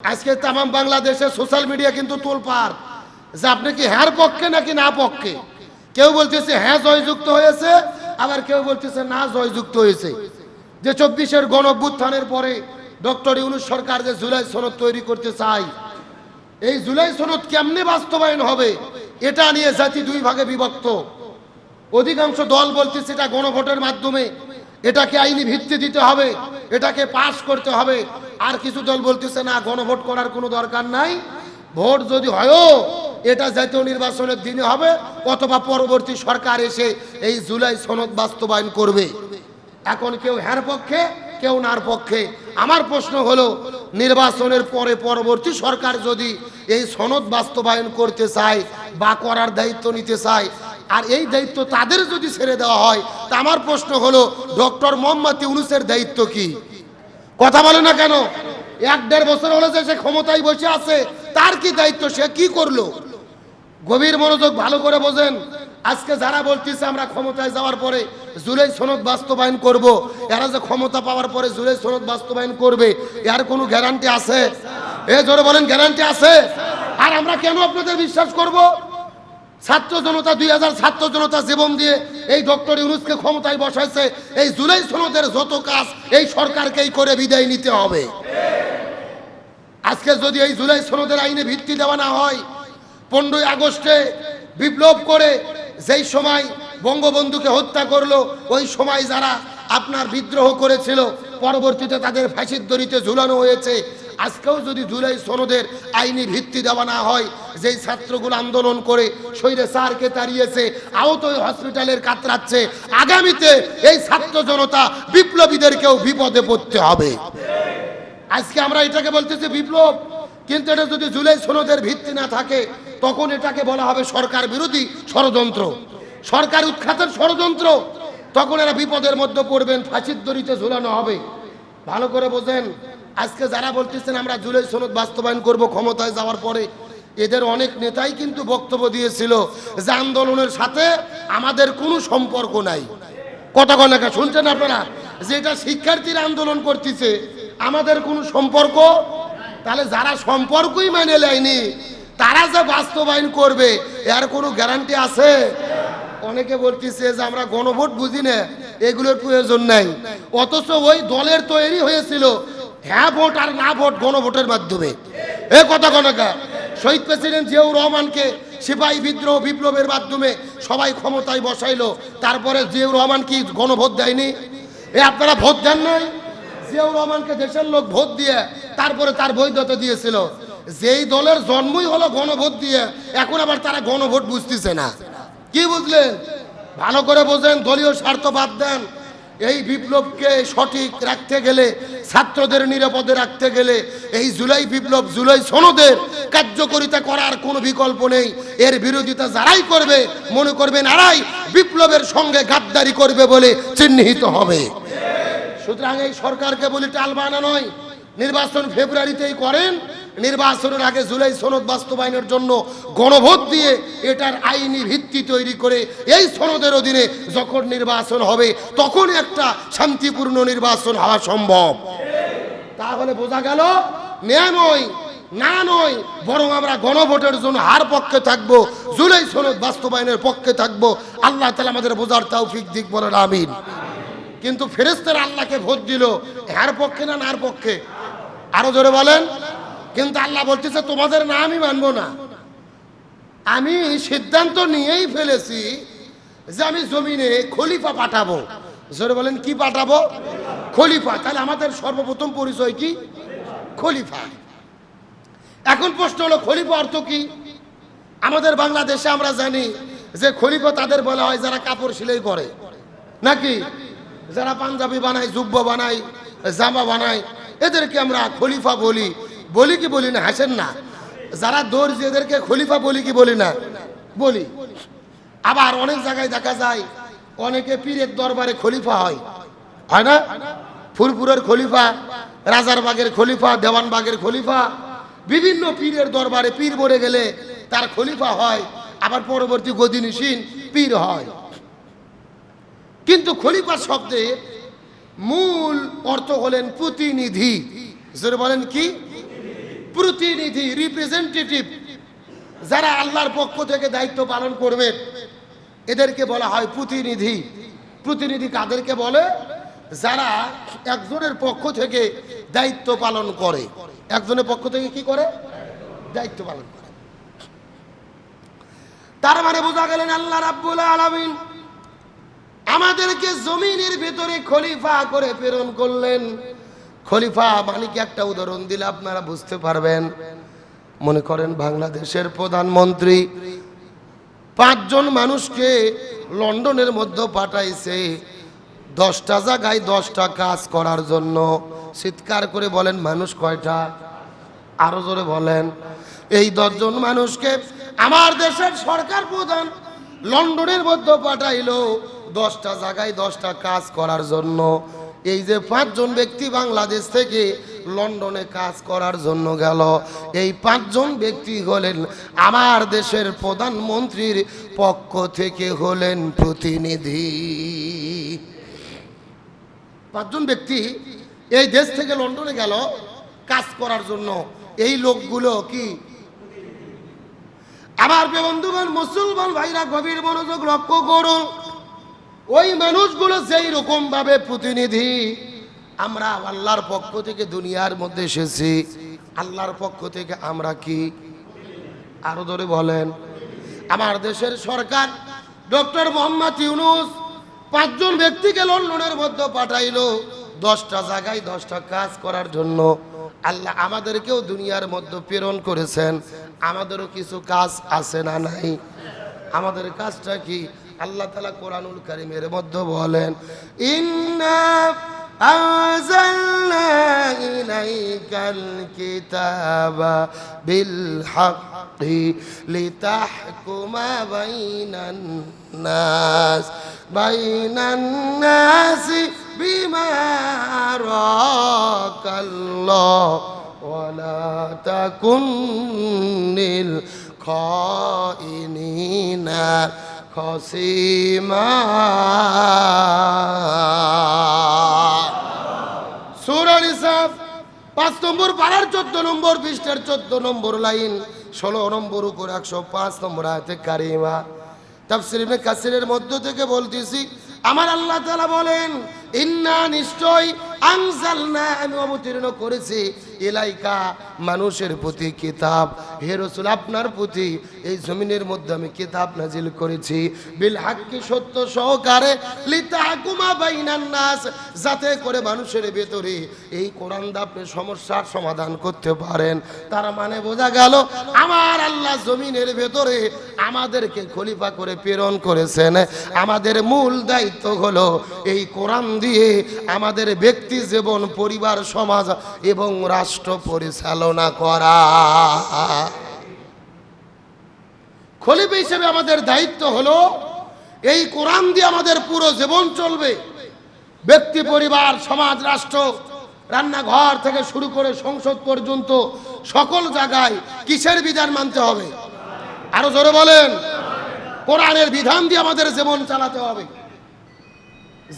আজকে তাম বাংলাদেশে সোশ্যাল মিডিয়া কিন্তু তোলপাড় যে আপনি কি হ্যার পক্ষে নাকি না পক্ষে। কেউ বলতেছে হ্যাঁ জয়যুক্ত হয়েছে, আবার কেউ বলতেছে না জয়যুক্ত হয়েছে। যে 24-এর গণঅভ্যুত্থানের পরে ডক্টর ইউনূস সরকার যে জুলাই সনদ তৈরি করতে চায়, এই জুলাই সনদ কেমনে বাস্তবায়ন হবে এটা নিয়ে জাতি দুই ভাগে বিভক্ত। অধিকাংশ দল বলতেছে এটা গণভোটের মাধ্যমে এটাকে আইনি ভিত্তি দিতে হবে, এটাকে পাস করতে হবে। আর কিছু দল বলতেছে না, গণভোট করার কোনো দরকার নাই, ভোট যদি হয়ও এটা জাতীয় নির্বাচনের দিনে হবে অথবা পরবর্তী সরকার এসে এই জুলাই সনদ বাস্তবায়ন করবে। এখন কেউ হ্যার পক্ষে কেউ নার পক্ষে। আমার প্রশ্ন হলো, নির্বাচনের পরে পরবর্তী সরকার যদি এই সনদ বাস্তবায়ন করতে চায় বা করার দায়িত্ব নিতে চায়, আর এই দায়িত্ব তাদের যদি ছেড়ে দেওয়া হয়, তা আমার প্রশ্ন হলো ডক্টর মোহাম্মদ ইউনূসের দায়িত্ব কি? কথা বলে না কেন? 1-1.5 বছর হলো যে সে ক্ষমতায় বসে আছে, তার কি দায়িত্ব, সে কি করলো? গভীর মনোযোগ ভালো করে বোঝেন। আজকে যারা বলতেছে আমরা ক্ষমতায় যাওয়ার পরে জুলাই সনদ বাস্তবায়ন করব, এরা যে ক্ষমতা পাওয়ার পরে জুলাই সনদ বাস্তবায়ন করবে, এর কোনো গ্যারান্টি আছে? এ জোরে বলেন, গ্যারান্টি আছে? আর আমরা কেন আপনাদের বিশ্বাস করব? ছাত্র জনতা 2000 ছাত্র জনতা জীবন দিয়ে এই ডক্টর ইউনূসকে ক্ষমতায় বসাইছে। এই জুলাই সনদের যত কাজ এই সরকারকেই করে বিদায় নিতে হবে। আজকে যদি এই জুলাই সনদের আইনে ভিত্তি দেওয়া না হয়, 15ই আগস্টে বিপ্লব করে যেই সময় বঙ্গবন্ধুকে হত্যা করলো, ওই সময় যারা আপনার বিদ্রোহ করেছিল পরবর্তীতে তাদের ফাঁসির দড়িতে ঝুলানো হয়েছে। আজকেও যদি জুলাই সনদের আইনি ভিত্তি দেওয়া না হয়, যেই ছাত্রগুলো আন্দোলন করে স্বৈরাচারকে তাড়িয়েছে, আহত হসপিটালের কাতরাচ্ছে, আগামীতে এই ছাত্র জনতা বিপ্লবীদেরকেও বিপদে পড়তে হবে। আজকে আমরা এটাকে বলতেছি বিপ্লব, কিন্তু এটা যদি জুলাই সনদের ভিত্তি না থাকে তখন এটাকে বলা হবে সরকার বিরোধী ষড়যন্ত্র, সরকার উৎখাতের ষড়যন্ত্র। তখন এরা বিপদের মধ্যে পড়বেন, ফাঁসির দড়িতে ঝুলানো হবে। ভালো করে বোঝেন। আজকে যারা বলতেছেন আমরা জুলাই সনদ বাস্তবায়ন করব ক্ষমতায় যাওয়ার পরে, এদের অনেক নেতাই কিন্তু বক্তব্য দিয়েছিল যে আন্দোলনের সাথে আমাদের কোনো সম্পর্ক নাই। কথা কনাকা শুনছেন আপনারা? যে এটা শিক্ষার্থীরা আন্দোলন করতেছে, আমাদের কোনো সম্পর্ক। তাহলে যারা সম্পর্কই মেনে নেয়নি তারা যে বাস্তবায়ন করবে এর কোনো গ্যারান্টি আছে? অনেকে বলতেছে যে আমরা গণভোট বুঝি না, এগুলোর প্রয়োজন নাই। অথচ ওই দলের তৈরি হয়েছিল হ্যাঁ ভোট আর না ভোট গণভোটের মাধ্যমে। এ কথা কনাকা শহীদ প্রেসিডেন্ট জিয়াউর রহমানকে সিপাহী বিদ্রোহ বিপ্লবের মাধ্যমে সবাই ক্ষমতায় বসাইলো, তারপরে জিয়াউর রহমান কি গণভোট দেয়নি? এ আপনারা ভোট দেন নাই? জিয়াউর রহমানকে দেশের লোক ভোট দিয়ে তারপরে তার বৈধতা দিয়েছিল। যেই দলের জন্মই হলো গণভোট দিয়ে, এখন আবার তারা গণভোট বুঝতেছে না। কি বুঝলেন? ভালো করে বোঝেন। দলীয় স্বার্থ বাদ দেন। এই বিপ্লবকে সঠিক রাখতে গেলে, ছাত্রদের নিরাপদে রাখতে গেলে এই জুলাই বিপ্লব জুলাই সনদের কার্যকরিতা করার কোনো বিকল্প নেই। এর বিরোধিতা যারাই করবে মনে করবেন এরাই বিপ্লবের সঙ্গে গাদ্দারি করবে বলে চিহ্নিত হবে। সুতরাং এই সরকারকে বলি টালবানা নয়, নির্বাচন ফেব্রুয়ারিতেই করেন। নির্বাচনের আগে জুলাই সনদ বাস্তবায়নের জন্য গণভোট দিয়ে এটার আইনি ভিত্তি তৈরি করে এই সনদের অধীনে যখন নির্বাচন হবে তখন একটা শান্তিপূর্ণ নির্বাচন হওয়া সম্ভব। তাহলে বোঝা গেল ন্যায় নয়, না নয়, বরং আমরা গণভোটের জন্য হার পক্ষে থাকবো, জুলাই সনদ বাস্তবায়নের পক্ষে থাকবো। আল্লাহ তাআলা আমাদের বোঝার তৌফিক দিক, বলেন আমিন। কিন্তু ফেরেশতারা আল্লাহকে ভোট দিল হ্যার পক্ষে না নার পক্ষে? আরো জোরে বলেন। কিন্তু আল্লাহ বলতেছে তোমাদের না আমি মানবো না। আমি সিদ্ধান্ত নিয়েই ফেলেছি যে আমি জমিনে খলিফা পাঠাবো। জোরে বলেন, কি পাঠাবো? খলিফা। তাহলে আমাদের সর্বপ্রথম পরিচয় কি? খলিফা। এখন প্রশ্ন হলো খলিফা অর্থ কি? আমাদের বাংলাদেশে আমরা জানি যে খলিফা তাদের বলা হয় যারা কাপড় সেলাই করে, নাকি যারা পাঞ্জাবি বানায়, জুব্বা বানায়, জামা বানায়, এদেরকে আমরা খলিফা বলি। বলি কি বলি না? হাসেন না। যারা দর্জি এদেরকে খলিফা বলি কি বলি না? বলি। আবার অনেক জায়গায় দেখা যায় অনেকে পীরের দরবারে খলিফা হয়, হয় না? ফুরপুরের খলিফা, রাজারবাগের খলিফা, দেওয়ানবাগের খলিফা, বিভিন্ন পীরের দরবারে পীর বলে গেলে তার খলিফা হয়, আবার পরবর্তী গদিনিসীন পীর হয়। কিন্তু খলিফা শব্দের মূল অর্থ হলেন প্রতিনিধি। বলেন কি? প্রতিনিধি রিপ্রেজেন্টেটিভ যারা আল্লাহর পক্ষ থেকে দায়িত্ব পালন করবেন এদেরকে বলা হয় প্রতিনিধি। প্রতিনিধি কাদেরকে বলে? যারা একজনের পক্ষ থেকে দায়িত্ব পালন করে। একজনের পক্ষ থেকে কি করে? দায়িত্ব পালন করে। তার মানে বোঝা গেলেন আল্লাহ রাব্বুল আলামিন আমাদেরকে জমিনের ভেতরে খলিফা করে প্রেরণ করলেন। খলিফা মানে কি একটা উদাহরণ দিলে আপনারা বুঝতে পারবেন। মনে করেন বাংলাদেশের প্রধানমন্ত্রী 5 জন মানুষকে লন্ডনের মধ্যে পাঠাইছে 10টা জায়গায় 10টা কাজ করার জন্য। চিৎকার করে বলেন মানুষ কয়টা? আরো জোরে বলেন। এই 10 জন মানুষকে আমার দেশের সরকার প্রধান লন্ডনের মধ্যে পাঠাইলো 10টা জায়গায় 10টা কাজ করার জন্য। এই যে 5 জন ব্যক্তি বাংলাদেশ থেকে লন্ডনে কাজ করার জন্য গেল, এই 5 জন ব্যক্তি হলেন আমার দেশের প্রধানমন্ত্রীর পক্ষ থেকে হলেন প্রতিনিধি। 5 জন ব্যক্তি এই দেশ থেকে লন্ডনে গেল কাজ করার জন্য। এই লোকগুলো কি? আমার বন্ধুগণ মুসলমান ভাইরা গভীর মনোযোগ লক্ষ্য করুন। ওই মানুষগুলো যেই রকম ভাবে প্রতিনিধি, আমরা আল্লাহর পক্ষ থেকে দুনিয়ার মধ্যে এসেছি, আল্লাহর পক্ষ থেকে আমরা কি? আরো ধরে বলেন। আমার দেশের সরকার ডক্টর মোহাম্মদ ইউনূস 5 জন ব্যক্তিকে লন্ডনের মধ্যে পাঠাইলো 10টা জায়গায় 10টা কাজ করার জন্য। আল্লাহ আমাদেরকেও দুনিয়ার মধ্যে প্রেরণ করেছেন। আমাদেরও কিছু কাজ আছে না নাই? আমাদের কাজটা কি? আল্লাহ তাআলা কোরআনুল কারীমের মধ্যে বলেন, ইন্না আনজালনা ইলাইকাল কিতাবা বিল হাক্কি লিতাহকুমা বাইনান নাসি বিমা আরাকাল্লাহ ওয়ালা তাকুনিল খাইনিনা খসিমা। সূরা নিসা 5 নম্বর পারার 14 নম্বর পৃষ্ঠার 14 নম্বর লাইন 16 নম্বর উপর 105 নম্বর আয়াতে কারিমা। তাফসীর ইবনে কাসিরের মধ্য থেকে বলতেছি, আমার আল্লাহ তাআলা বলেন, ইন্না নিশ্চয় আনজালনা আমি অবতীর্ণ করেছি ইলাইকা মানুষের প্রতি কিতাব। হে রাসূল আপনার প্রতি এই জমিনের মধ্যে আমি কিতাব নাজিল করেছি বিল হাক্কি সত্য সহকারে লিতাহকুমা বাইনান নাস যাতে করে মানুষের ভেতরে এই কোরআন দিয়ে আপনি সমস্যার সমাধান করতে পারেন। তার মানে বোঝা গেল আমার আল্লাহ জমিনের ভেতরে আমাদেরকে খলিফা করে প্রেরণ করেছেন। আমাদের মূল দায়িত্ব হলো এই কোরআন দিয়ে আমাদের ব্যক্তি জীবন, পরিবার, সমাজ এবং রাষ্ট্র পরিচালনা করা। খলিফা হিসেবে আমাদের দায়িত্ব হলো এই কোরআন দিয়ে আমাদের পুরো জীবন চলবে। ব্যক্তি, পরিবার, সমাজ, রাষ্ট্র, রান্নাঘর থেকে শুরু করে সংসদ পর্যন্ত সকল জায়গায় কিসের বিধান মানতে হবে? আরো জোরে বলেন। কোরআনের বিধান দিয়ে আমাদের জীবন চালাতে হবে।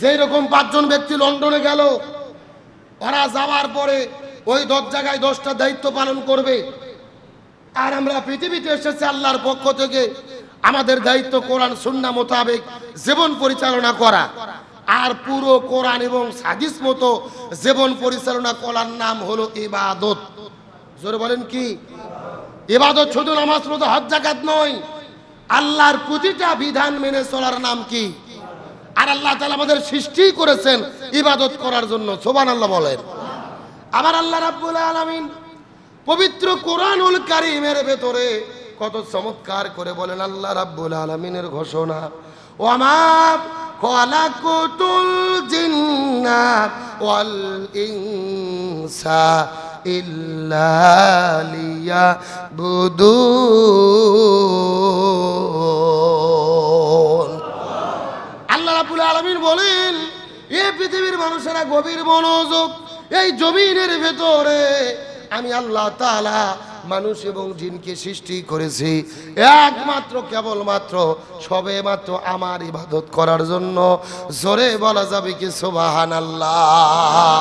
যেই রকম 5 জন ব্যক্তি লন্ডনে গেল, ওরা যাওয়ার পরে ওই 10 জায়গায় 10টা দায়িত্ব পালন করবে। আর আমরা পৃথিবীতে এসেছি আল্লাহর পক্ষ থেকে, আমাদের দায়িত্ব কোরআন সুন্নাহ মোতাবেক জীবন পরিচালনা করা। আর পুরো কোরআন এবং হাদিস মতো জীবন পরিচালনা করার নাম হলো ইবাদত। জোরে বলেন কি? ইবাদত শুধু নামাজ, রোজা, হজ, যাকাত নয়, আল্লাহর প্রতিটা বিধান মেনে চলার নাম কি? আর আল্লাহ তাআলা আমাদের সৃষ্টি করেছেন ইবাদত করার জন্য। সুবহানাল্লাহ বলেন। আমার আল্লাহ রাব্বুল আলামিন পবিত্র কোরআনুল কারীমের ভেতরে কত চমৎকার করে বলেন আল্লাহ রাব্বুল আলামিনের ঘোষণা, ওয়ামা খালাকুতুল জিন্না ওয়াল ইনসা ইল্লা লিয়াবুদুন। আল্লাহ রাব্বুল আলামিন বলেন, এই পৃথিবীর মানুষেরা গভীর মনোযোগ, এই জমিনের ভেতরে আমি আল্লাহ তাআলা মানুষ এবং জিনকে সৃষ্টি করেছি একমাত্র কেবলমাত্র সবে মাত্র আমার ইবাদত করার জন্য। জোরে বলা যাবে কি সুবহানাল্লাহ?